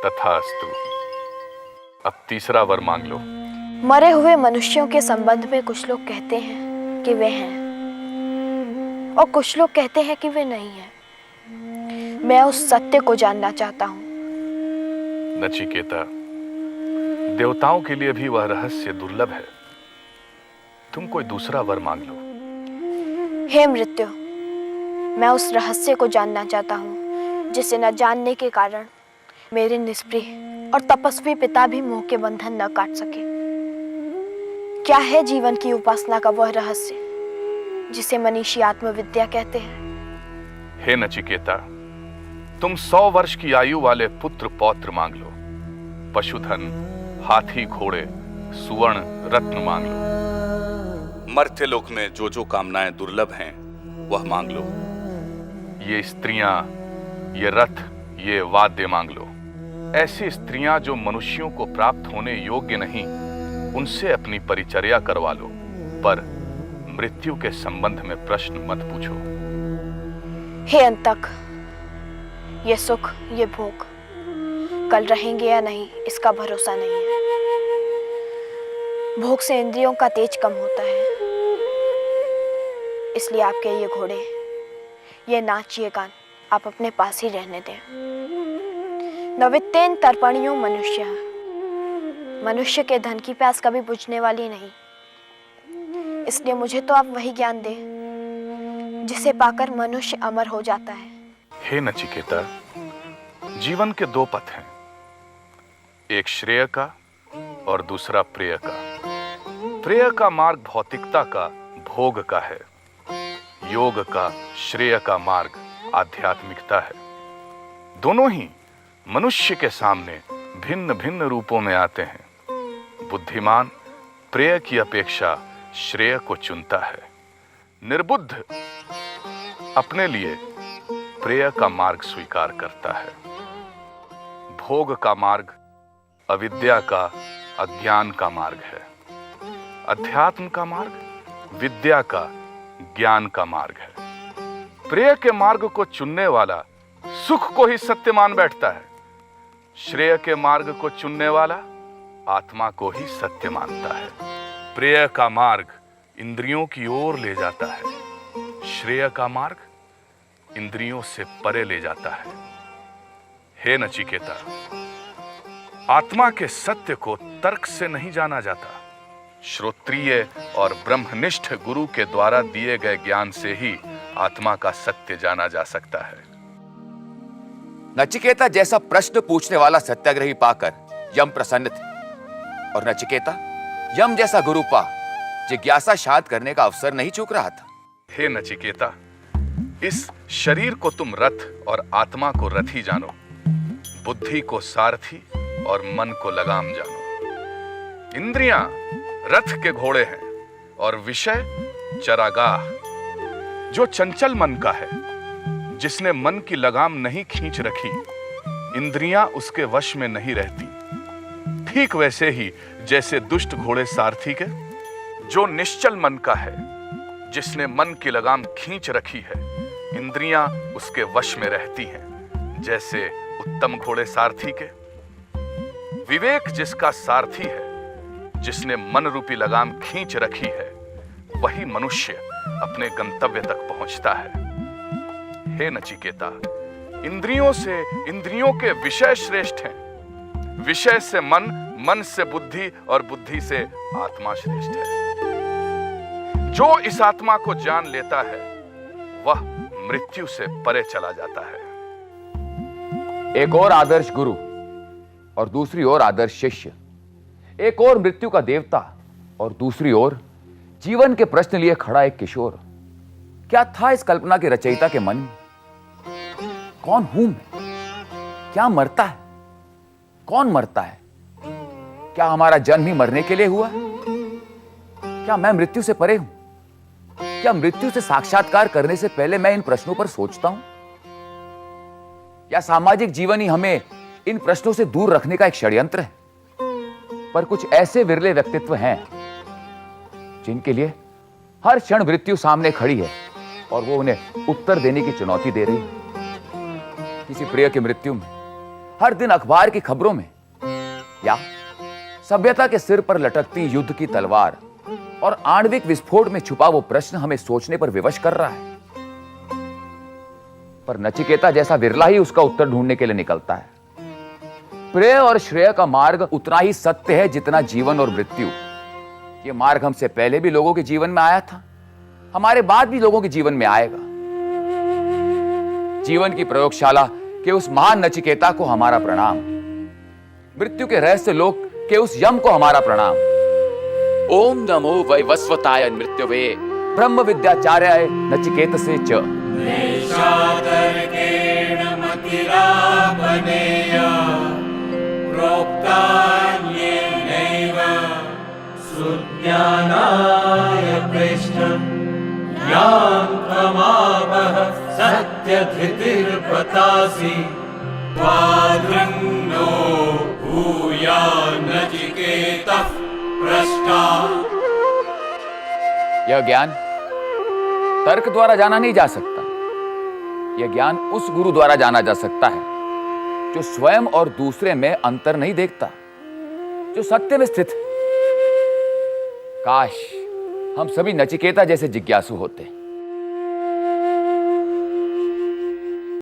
तथास्तु। अब तीसरा वर मांग लो। मरे हुए मनुष्यों के संबंध में कुछ लोग कहते हैं कि वे हैं और कुछ लोग कहते हैं कि वे नहीं हैं। मैं उस सत्य को जानना चाहता हूँ। नचिकेता, देवताओं के लिए भी वह रहस्य दुर्लभ है। तुम कोई दूसरा वर मांग लो। हे मृत्यु, मैं उस रहस्य को जानना चाहता हूँ जिसे न जानने के कारण मेरे निष्प्रिय और तपस्वी पिता भी मोह के बंधन न काट सके। क्या है जीवन की उपासना का वह रहस्य जिसे मनीषी आत्मविद्या कहते हैं? हे नचिकेता, तुम 100 वर्ष की आयु वाले पुत्र पौत्र मांग लो। पशुधन, हाथी, घोड़े, सुवर्ण, रत्न मांग लो। मर्त्यलोक में जो जो कामनाएं दुर्लभ हैं वह मांग लो। ये स्त्रियां, ये रथ, ये वाद्य मांग लो। ऐसी स्त्रियां जो मनुष्यों को प्राप्त होने योग्य नहीं, उनसे अपनी परिचर्या करवा लो, पर मृत्यु के संबंध में प्रश्न मत पूछो। हे अंतक, ये सुख, ये भोग कल रहेंगे या नहीं इसका भरोसा नहीं है। भोग से इंद्रियों का तेज कम होता है, इसलिए आपके ये घोड़े, ये नाच, ये गान आप अपने पास ही रहने दें। नवित्तेन तर्पणियों मनुष्य, मनुष्य के धन की प्यास कभी बुझने वाली नहीं, इसलिए मुझे तो आप वही ज्ञान दें जिसे पाकर मनुष्य अमर हो जाता है। हे नचिकेता, जीवन के 2 पथ हैं, एक श्रेय का और दूसरा प्रेय का। प्रेय का मार्ग भौतिकता का, भोग का है। योग का, श्रेय का मार्ग आध्यात्मिकता है। दोनों ही मनुष्य के सामने भिन्न भिन्न रूपों में आते हैं। बुद्धिमान प्रेय की अपेक्षा श्रेय को चुनता है। निर्बुद्ध अपने लिए प्रेय का मार्ग स्वीकार करता है। भोग का मार्ग अविद्या का, अज्ञान का मार्ग है। अध्यात्म का मार्ग विद्या का, ज्ञान का मार्ग है। प्रेय के मार्ग को चुनने वाला सुख को ही सत्य मान बैठता है। श्रेय के मार्ग को चुनने वाला आत्मा को ही सत्य मानता है। प्रेय का मार्ग इंद्रियों की ओर ले जाता है, श्रेय का मार्ग इंद्रियों से परे ले जाता है। हे नचिकेता, आत्मा के सत्य को तर्क से नहीं जाना जाता, श्रोत्रिय और ब्रह्मनिष्ठ गुरु के द्वारा दिए गए ज्ञान से ही आत्मा का सत्य जाना जा सकता है। नचिकेता जैसा प्रश्न पूछने वाला सत्याग्रही पाकर यम प्रसन्न थे, और नचिकेता यम जैसा गुरु पा जिज्ञासा शांत करने का अवसर नहीं चूक रहा था। हे नचिकेता, इस शरीर को तुम रथ और आत्मा को रथी जानो, बुद्धि को सारथी और मन को लगाम जानो। इंद्रियां रथ के घोड़े हैं और विषय चरागाह। जो चंचल मन का है, जिसने मन की लगाम नहीं खींच रखी, इंद्रियां उसके वश में नहीं रहती। ठीक वैसे ही जैसे दुष्ट घोड़े सारथी के। जो निश्चल मन का है, जिसने मन की लगाम खींच रखी है, इंद्रियां उसके वश में रहती हैं, जैसे उत्तम घोड़े सारथी के। विवेक जिसका सारथी है, जिसने मन रूपी लगाम खींच रखी है, वही मनुष्य अपने गंतव्य तक पहुंचता है। हे नचिकेता, इंद्रियों से इंद्रियों के विषय श्रेष्ठ हैं। विषय से मन, मन से बुद्धि और बुद्धि से आत्मा श्रेष्ठ है। जो इस आत्मा को जान लेता है, वह मृत्यु से परे चला जाता है। एक और आदर्श गुरु और दूसरी ओर आदर्श शिष्य, एक और मृत्यु का देवता और दूसरी ओर जीवन के प्रश्न लिए खड़ा एक किशोर। क्या था इस कल्पना के रचयिता के मन में? कौन हूं मैं? क्या मरता है? कौन मरता है? क्या हमारा जन्म ही मरने के लिए हुआ? क्या मैं मृत्यु से परे हूं? क्या मृत्यु से साक्षात्कार करने से पहले मैं इन प्रश्नों पर सोचता हूं? या सामाजिक जीवन ही हमें इन प्रश्नों से दूर रखने का एक षड्यंत्र है? पर कुछ ऐसे विरले व्यक्तित्व हैं जिनके लिए हर क्षण मृत्यु सामने खड़ी है और वो उन्हें उत्तर देने की चुनौती दे रही है। किसी प्रिय की मृत्यु में हर दिन अखबार की खबरों में, या सभ्यता के सिर पर लटकती युद्ध की तलवार और आणविक विस्फोट में छुपा वो प्रश्न हमें सोचने पर विवश कर रहा है। पर नचिकेता जैसा विरला ही उसका उत्तर ढूंढने के लिए निकलता है। प्रेय और श्रेय का मार्ग उतना ही सत्य है जितना जीवन और मृत्यु। ये मार्ग हमसे पहले भी लोगों के जीवन में आया था, हमारे बाद भी लोगों के जीवन में आएगा। जीवन की प्रयोगशाला के उस महान नचिकेता को हमारा प्रणाम, मृत्यु के रहस्य लोक के उस यम को हमारा प्रणाम। ओम नमो वैवस्वताय मृत्युवे ब्रह्म विद्याचार्याय नचिकेतसे च। सुज्ञानाय पृष्ठं यां त्वमापः सत्यधृतिर्पतासि त्वाद्रन्नो भूया नचिकेतः पृष्ठा। यह ज्ञान तर्क द्वारा जाना नहीं जा सकता। यह ज्ञान उस गुरु द्वारा जाना जा सकता है जो स्वयं और दूसरे में अंतर नहीं देखता, जो सत्य में स्थित है। काश हम सभी नचिकेता जैसे जिज्ञासु होते।